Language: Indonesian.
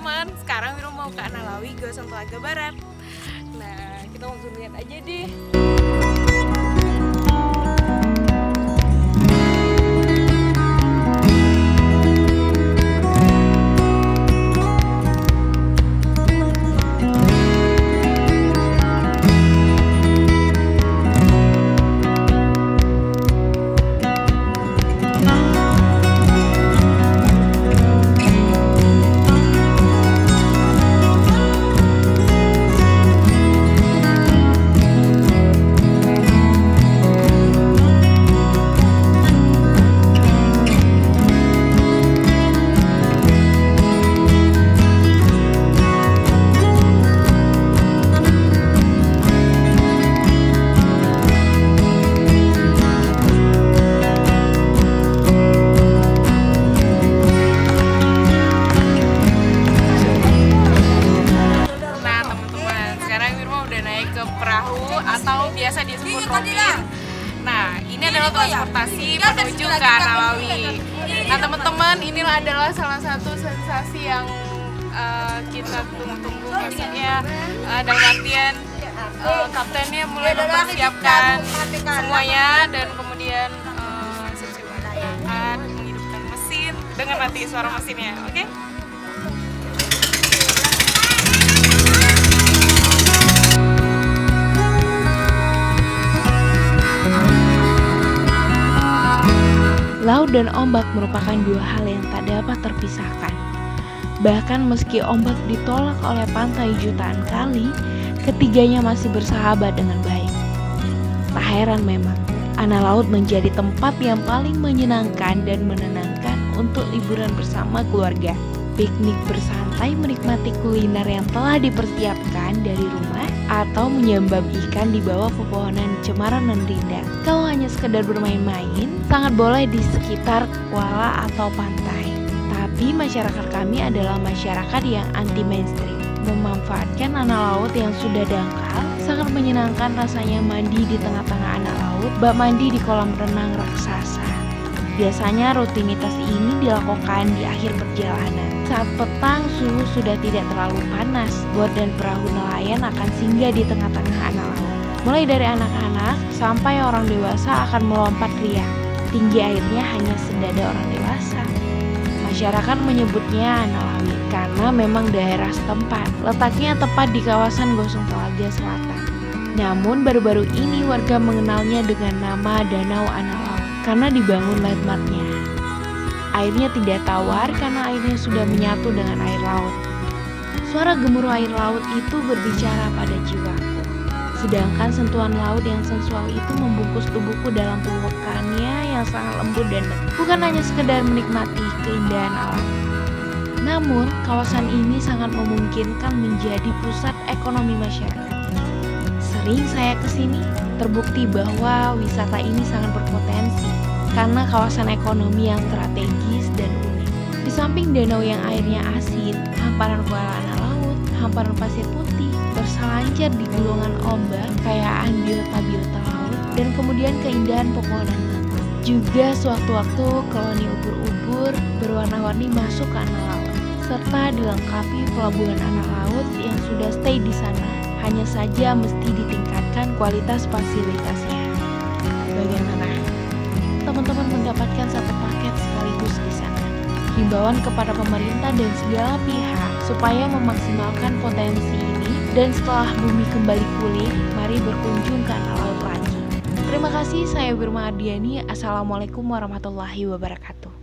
teman-teman, sekarang Wiro mau ke Analawi, Gosong Telaga Barat. Nah, kita langsung lihat aja deh. Perahu atau biasa disebut robin. Nah, ini adalah transportasi menuju ke Analawi. Nah, teman-teman, inilah adalah salah satu sensasi yang kita tunggu-tunggu. Maksudnya dalam artian kaptennya mulai mempersiapkan semuanya dan kemudian siap-siap menghidupkan mesin dengan nanti suara mesinnya. Oke? Laut dan ombak merupakan dua hal yang tak dapat terpisahkan. Bahkan meski ombak ditolak oleh pantai jutaan kali, ketiganya masih bersahabat dengan baik. Tak heran memang, Analaut menjadi tempat yang paling menyenangkan dan menenangkan untuk liburan bersama keluarga. Piknik bersantai menikmati kuliner yang telah dipersiapkan dari rumah atau menyambam ikan di bawah pepohonan cemara dan rindang. Kalau hanya sekedar bermain-main, sangat boleh di sekitar kuala atau pantai. Tapi masyarakat kami adalah masyarakat yang anti mainstream. Memanfaatkan Analaut yang sudah dangkal, sangat menyenangkan rasanya mandi di tengah-tengah Analaut, bak mandi di kolam renang raksasa. Biasanya rutinitas ini dilakukan di akhir perjalanan. Saat petang suhu sudah tidak terlalu panas, bot dan perahu nelayan akan singgah di tengah-tengah Analaut. Mulai dari anak-anak sampai orang dewasa akan melompat riang. Tinggi airnya hanya sedada orang dewasa. Masyarakat menyebutnya Analawi karena memang daerah setempat. Letaknya tepat di kawasan Gosong Telaga Selatan. Namun baru-baru ini warga mengenalnya dengan nama Danau Analawi karena dibangun landmarknya. Airnya tidak tawar karena airnya sudah menyatu dengan air laut. Suara gemuruh air laut itu berbicara pada jiwaku. Sedangkan sentuhan laut yang sensual itu membungkus tubuhku dalam pelukannya yang sangat lembut dan dekat. Bukan hanya sekedar menikmati keindahan alam. Namun, kawasan ini sangat memungkinkan menjadi pusat ekonomi masyarakat. Sering saya kesini, terbukti bahwa wisata ini sangat berpotensi karena kawasan ekonomi yang strategis dan unik. Di samping danau yang airnya asin, hamparan kuala Analaut, hamparan pasir putih, berselancar di gulungan ombak, kekayaan biota-biota laut, dan kemudian keindahan pepohonan mangrove. Juga sewaktu-waktu koloni ubur-ubur berwarna-warni masuk ke Analaut, serta dilengkapi pelabuhan Analaut yang sudah stay di sana. Hanya saja mesti ditingkatkan kualitas fasilitasnya. Bagaimana? Teman-teman mendapatkan satu paket sekaligus di sana. Himbauan kepada pemerintah dan segala pihak supaya memaksimalkan potensi ini, dan setelah bumi kembali pulih, mari berkunjung ke Analaut lagi. Terima kasih, saya Wirma Ardiani. Assalamualaikum warahmatullahi wabarakatuh.